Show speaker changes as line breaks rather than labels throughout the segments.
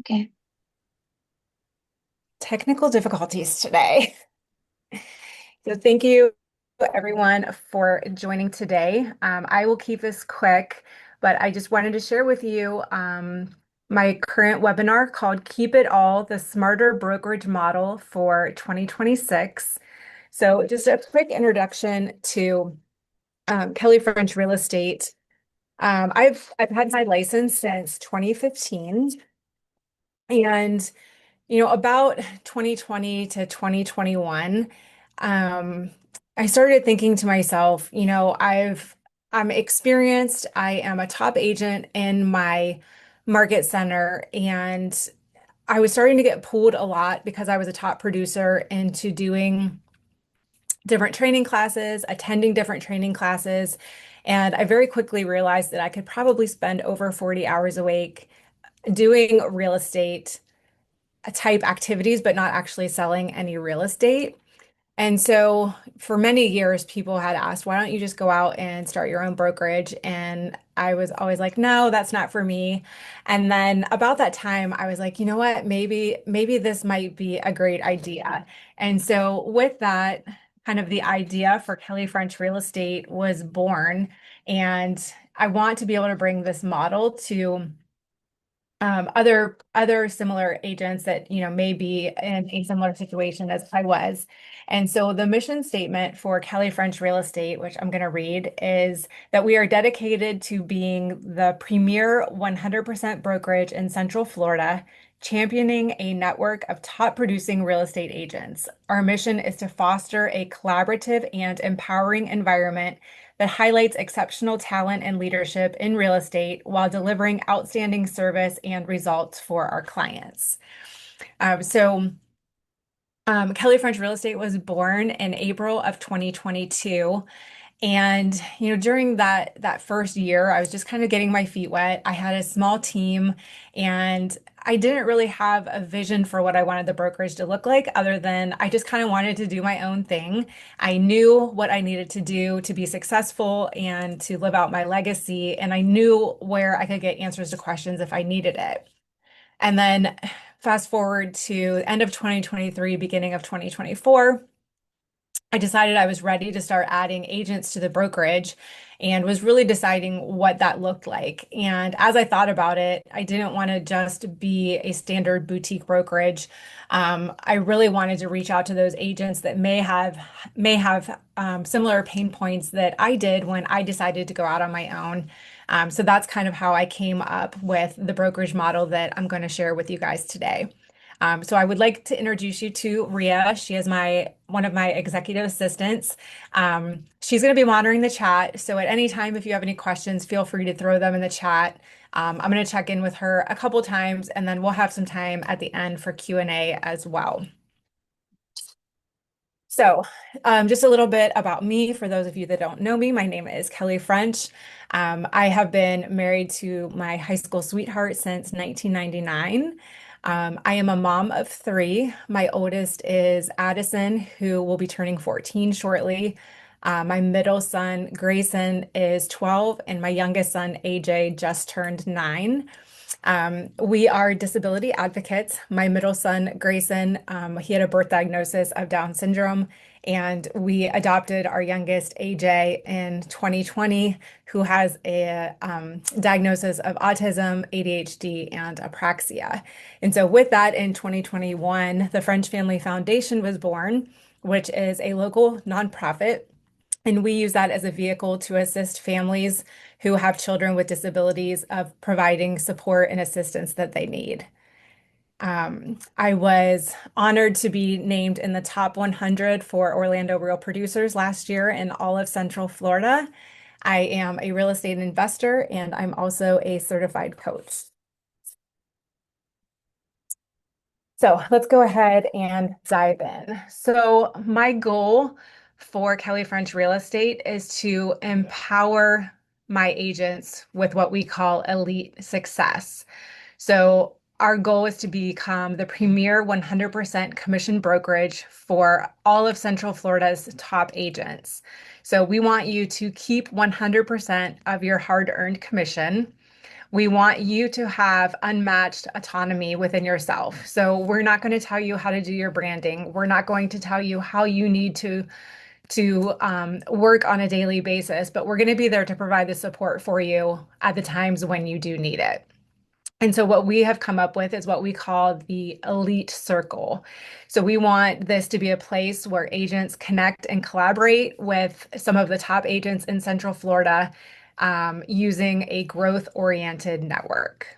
Okay. Technical difficulties today. So thank you everyone for joining today. I will keep this quick, but I just wanted to share with you my current webinar called Keep It All, the Smarter Brokerage Model for 2026. So just a quick introduction to Kelly French Real Estate. I've had my license since 2015, and about 2020 to 2021, um, I started thinking to myself, I'm experienced, I am a top agent in my market center, and I was starting to get pulled a lot because I was a top producer into doing different training classes, attending different training classes, and I very quickly realized that I could probably spend over 40 hours a week doing real estate type activities, but not actually selling any real estate. And so for many years, people had asked, why don't you just go out and start your own brokerage? And I was always like, no, that's not for me. And then about that time, I was like, you know what? Maybe this might be a great idea. And so with that, kind of the idea for Kelly French Real Estate was born. And I want to be able to bring this model to other similar agents that may be in a similar situation as I was. And so the mission statement for Kelly French Real Estate, which I'm going to read, is that we are dedicated to being the premier 100% brokerage in Central Florida, championing a network of top producing real estate agents. Our mission is to foster a collaborative and empowering environment that highlights exceptional talent and leadership in real estate while delivering outstanding service and results for our clients. Kelly French Real Estate was born in April of 2022. And, during that first year, I was just kind of getting my feet wet. I had a small team, and I didn't really have a vision for what I wanted the brokerage to look like, other than I just kind of wanted to do my own thing. I knew what I needed to do to be successful and to live out my legacy, and I knew where I could get answers to questions if I needed it. And then fast forward to end of 2023, beginning of 2024. I decided I was ready to start adding agents to the brokerage and was really deciding what that looked like. And as I thought about it, I didn't want to just be a standard boutique brokerage. I really wanted to reach out to those agents that may have similar pain points that I did when I decided to go out on my own. So that's kind of how I came up with the brokerage model that I'm going to share with you guys today. So I would like to introduce you to Ria. She is one of my executive assistants. She's going to be monitoring the chat. So at any time, if you have any questions, feel free to throw them in the chat. I'm going to check in with her a couple times, and then we'll have some time at the end for Q&A as well. So, just a little bit about me for those of you that don't know me. My name is Kelly French. I have been married to my high school sweetheart since 1999. I am a mom of three. My oldest is Addison, who will be turning 14 shortly. My middle son, Grayson, is 12, and my youngest son, AJ, just turned 9. We are disability advocates. My middle son, Grayson, he had a birth diagnosis of Down syndrome, and we adopted our youngest, AJ, in 2020, who has a diagnosis of autism, ADHD, and apraxia. And so, with that, in 2021, the French Family Foundation was born, which is a local nonprofit. And we use that as a vehicle to assist families who have children with disabilities of providing support and assistance that they need. I was honored to be named in the top 100 for Orlando Real Producers last year in all of Central Florida. I am a real estate investor, and I'm also a certified coach. So let's go ahead and dive in. So my goal for Kelly French Real Estate is to empower my agents with what we call elite success. So our goal is to become the premier 100% commission brokerage for all of Central Florida's top agents. So we want you to keep 100% of your hard-earned commission. We want you to have unmatched autonomy within yourself. So we're not going to tell you how to do your branding. We're not going to tell you how you need to work on a daily basis, but we're going to be there to provide the support for you at the times when you do need it. And so what we have come up with is what we call the elite circle. So we want this to be a place where agents connect and collaborate with some of the top agents in Central Florida, using a growth-oriented network.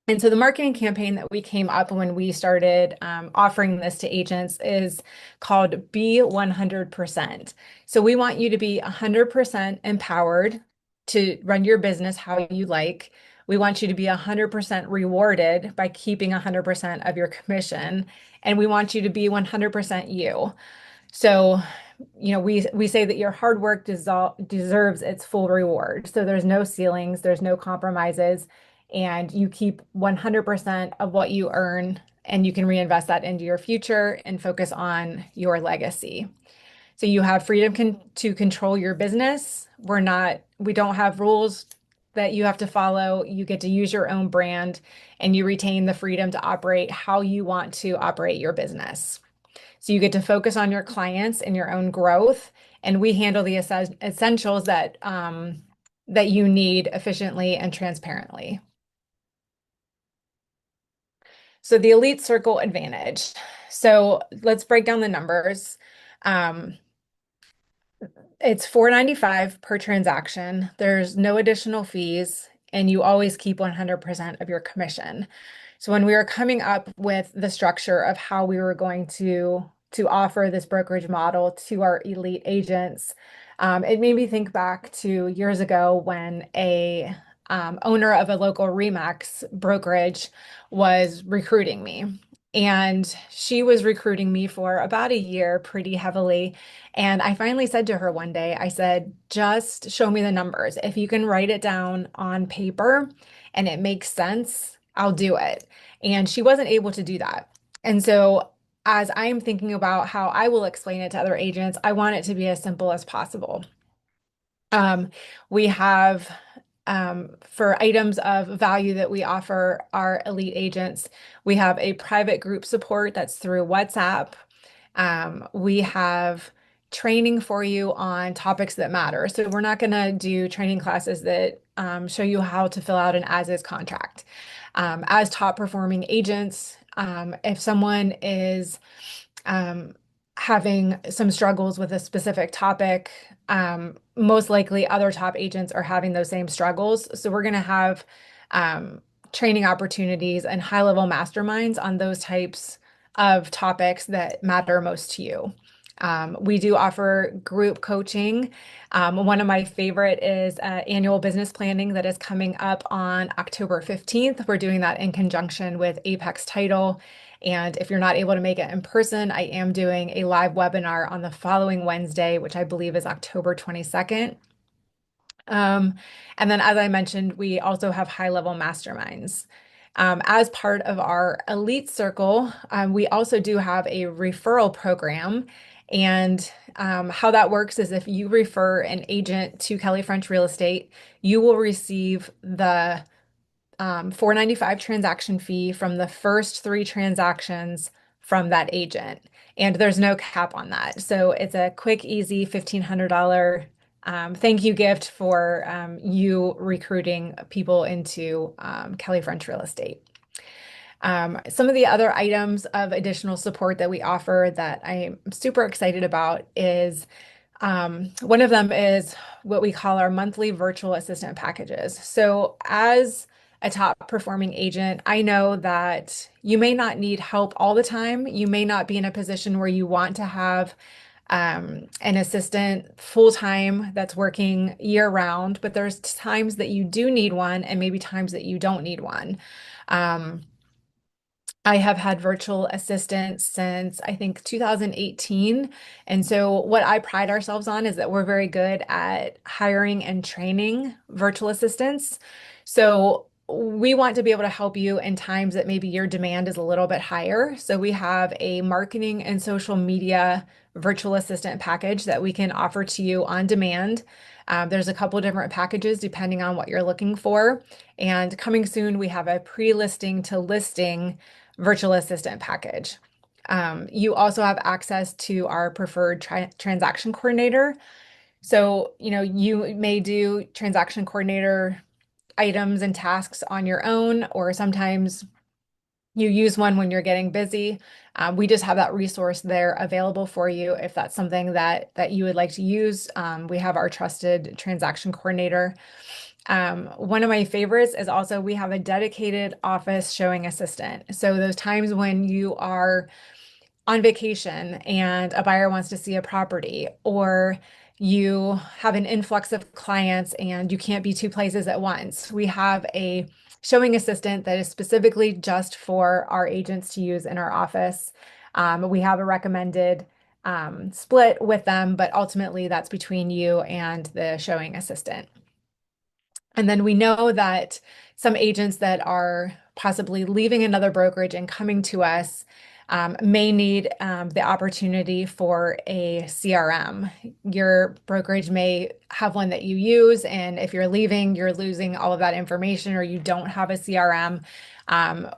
And so the marketing campaign that we came up when we started offering this to agents is called Be 100%. So we want you to be 100% empowered to run your business how you like. We want you to be 100% rewarded by keeping 100% of your commission. And we want you to be 100% you. So, we say that your hard work deserves its full reward. So there's no ceilings, there's no compromises, and you keep 100% of what you earn, and you can reinvest that into your future and focus on your legacy. So you have freedom to control your business. We don't have rules that you have to follow. You get to use your own brand, and you retain the freedom to operate how you want to operate your business. So you get to focus on your clients and your own growth, and we handle the essentials that you need efficiently and transparently. So the Elite Circle Advantage. So let's break down the numbers. Um, it's $4.95 per transaction. There's no additional fees, and you always keep 100% of your commission. So when we were coming up with the structure of how we were going to offer this brokerage model to our elite agents, it made me think back to years ago when a owner of a local Remax brokerage was recruiting me. And she was recruiting me for about a year pretty heavily. And I finally said to her one day, I said, just show me the numbers. If you can write it down on paper and it makes sense, I'll do it. And she wasn't able to do that. And so, as I'm thinking about how I will explain it to other agents, I want it to be as simple as possible. Um, we have for items of value that we offer our elite agents, we have a private group support that's through WhatsApp. We have training for you on topics that matter. So we're not going to do training classes that show you how to fill out an as-is contract. As top performing agents, if someone is um, having some struggles with a specific topic, most likely other top agents are having those same struggles. So we're going to have training opportunities and high-level masterminds on those types of topics that matter most to you. We do offer group coaching. One of my favorite is annual business planning that is coming up on October 15th. We're doing that in conjunction with Apex Title. And if you're not able to make it in person, I am doing a live webinar on the following Wednesday, which I believe is October 22nd. And then, as I mentioned, we also have high-level masterminds. As part of our elite circle, we also do have a referral program. And how that works is if you refer an agent to Kelly French Real Estate, you will receive the $4.95 transaction fee from the first 3 transactions from that agent. And there's no cap on that. So it's a quick, easy $1,500 thank you gift for you recruiting people into Kelly French Real Estate. Some of the other items of additional support that we offer that I'm super excited about is one of them is what we call our monthly virtual assistant packages. So as a top performing agent, I know that you may not need help all the time. You may not be in a position where you want to have an assistant full time that's working year round, but there's times that you do need one and maybe times that you don't need one. Um, I have had virtual assistants since I think 2018. And so, what I pride ourselves on is that we're very good at hiring and training virtual assistants. So, we want to be able to help you in times that maybe your demand is a little bit higher. So we have a marketing and social media virtual assistant package that we can offer to you on demand. There's a couple different packages depending on what you're looking for. And coming soon, we have a pre-listing to listing virtual assistant package. You also have access to our preferred transaction coordinator. So, you may do transaction coordinator items and tasks on your own, or sometimes you use one when you're getting busy. We just have that resource there available for you if that's something that you would like to use. We have our trusted transaction coordinator. One of my favorites is also we have a dedicated office showing assistant. So those times when you are on vacation and a buyer wants to see a property, or you have an influx of clients and you can't be two places at once, we have a showing assistant that is specifically just for our agents to use in our office. We have a recommended split with them, but ultimately that's between you and the showing assistant. And then we know that some agents that are possibly leaving another brokerage and coming to us may need the opportunity for a CRM. Your brokerage may have one that you use, and if you're leaving, you're losing all of that information, or you don't have a CRM.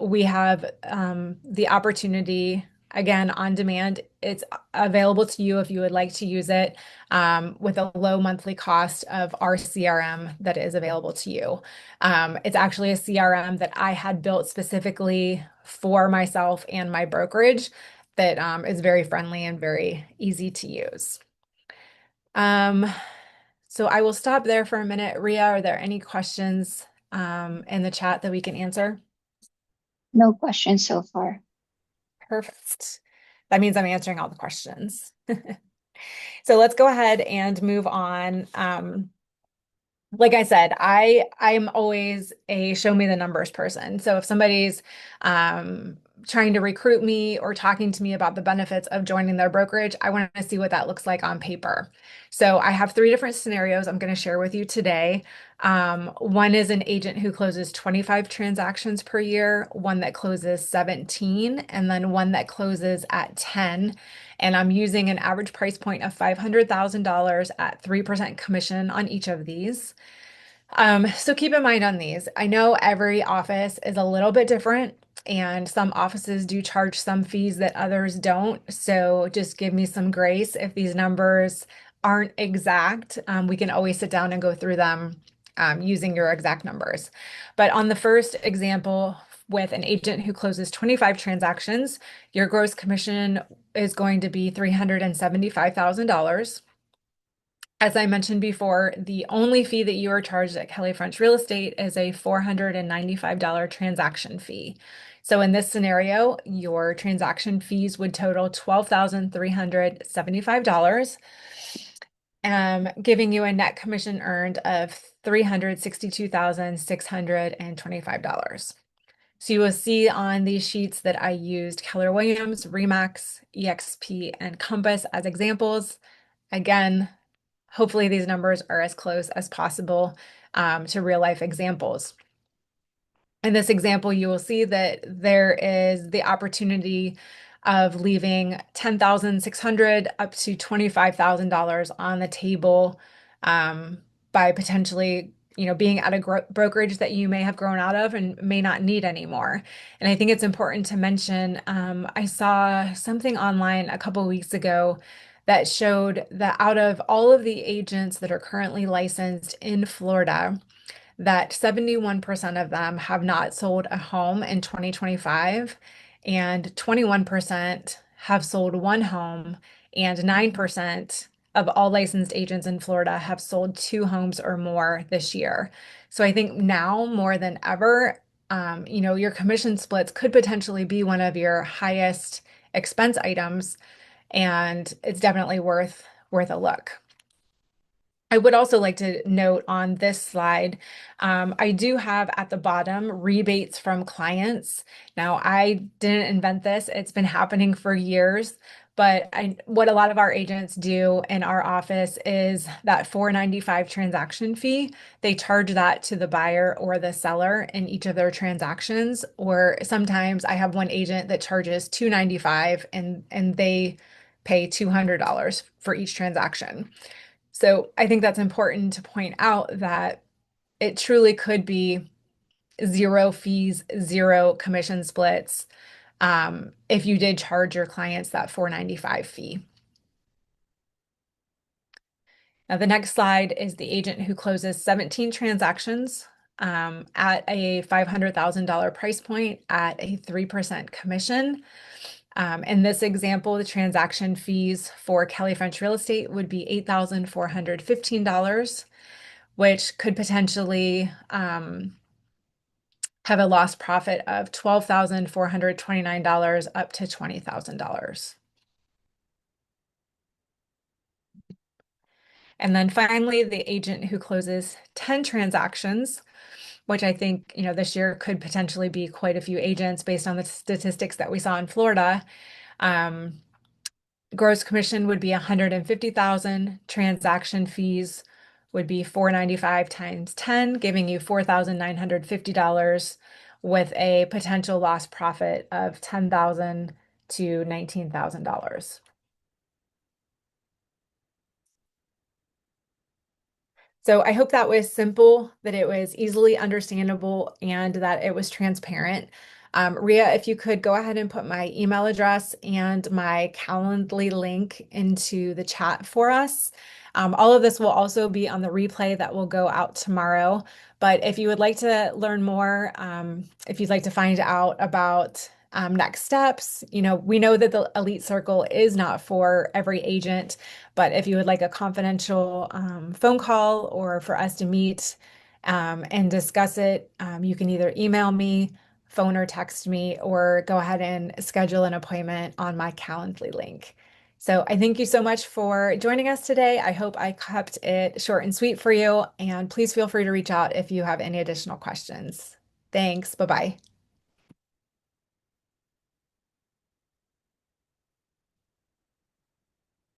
We have the opportunity, again, on demand. It's available to you if you would like to use it with a low monthly cost of our CRM that is available to you. It's actually a CRM that I had built specifically for myself and my brokerage that is very friendly and very easy to use. Um, so I will stop there for a minute. Ria, are there any questions in the chat that we can answer?
No questions so far.
Perfect. That means I'm answering all the questions. So let's go ahead and move on. Like I said, I'm always a show me the numbers person. So if somebody's trying to recruit me or talking to me about the benefits of joining their brokerage, I want to see what that looks like on paper. So I have three different scenarios I'm going to share with you today. One is an agent who closes 25 transactions per year, one that closes 17, and then one that closes at 10. And I'm using an average price point of $500,000 at 3% commission on each of these. So keep in mind on these, I know every office is a little bit different, and some offices do charge some fees that others don't. So just give me some grace if these numbers aren't exact. We can always sit down and go through them using your exact numbers. But on the first example, with an agent who closes 25 transactions, your gross commission is going to be $375,000. As I mentioned before, the only fee that you are charged at Kelly French Real Estate is a $495 transaction fee. So in this scenario, your transaction fees would total $12,375, giving you a net commission earned of $362,625. So you will see on these sheets that I used Keller Williams, Remax, EXP, and Compass as examples. Again, hopefully these numbers are as close as possible to real life examples. In this example, you will see that there is the opportunity of leaving $10,600 up to $25,000 on the table by potentially, being at a brokerage that you may have grown out of and may not need anymore. And I think it's important to mention, I saw something online a couple weeks ago that showed that out of all of the agents that are currently licensed in Florida, that 71% of them have not sold a home in 2025, and 21% have sold one home, and 9% of all licensed agents in Florida have sold two homes or more this year. So I think now more than ever, your commission splits could potentially be one of your highest expense items, and it's definitely worth a look. I would also like to note on this slide, I do have at the bottom rebates from clients. Now, I didn't invent this. It's been happening for years, But what a lot of our agents do in our office is that 495 transaction fee, they charge that to the buyer or the seller in each of their transactions. Or sometimes I have one agent that charges 295 and they pay $200 for each transaction. So I think that's important to point out that it truly could be zero fees, zero commission splits, if you did charge your clients that 495 fee. Now, the next slide is the agent who closes 17 transactions at a $500,000 price point at a 3% commission. In this example, the transaction fees for Kelly French Real Estate would be $8,415, which could potentially have a lost profit of $12,429 up to $20,000. And then finally, the agent who closes 10 transactions, which I think, this year could potentially be quite a few agents based on the statistics that we saw in Florida. Um, Gross commission would be 150,000. Transaction fees would be 495 times 10, giving you $4,950 with a potential lost profit of $10,000 to $19,000. So I hope that was simple, that it was easily understandable, and that it was transparent. Ria, if you could go ahead and put my email address and my Calendly link into the chat for us. All of this will also be on the replay that will go out tomorrow. But if you would like to learn more, if you'd like to find out about next steps, we know that the Elite Circle is not for every agent. But if you would like a confidential phone call or for us to meet and discuss it, you can either email me, phone or text me, or go ahead and schedule an appointment on my Calendly link. So I thank you so much for joining us today. I hope I kept it short and sweet for you, and please feel free to reach out if you have any additional questions. Thanks. Bye-bye.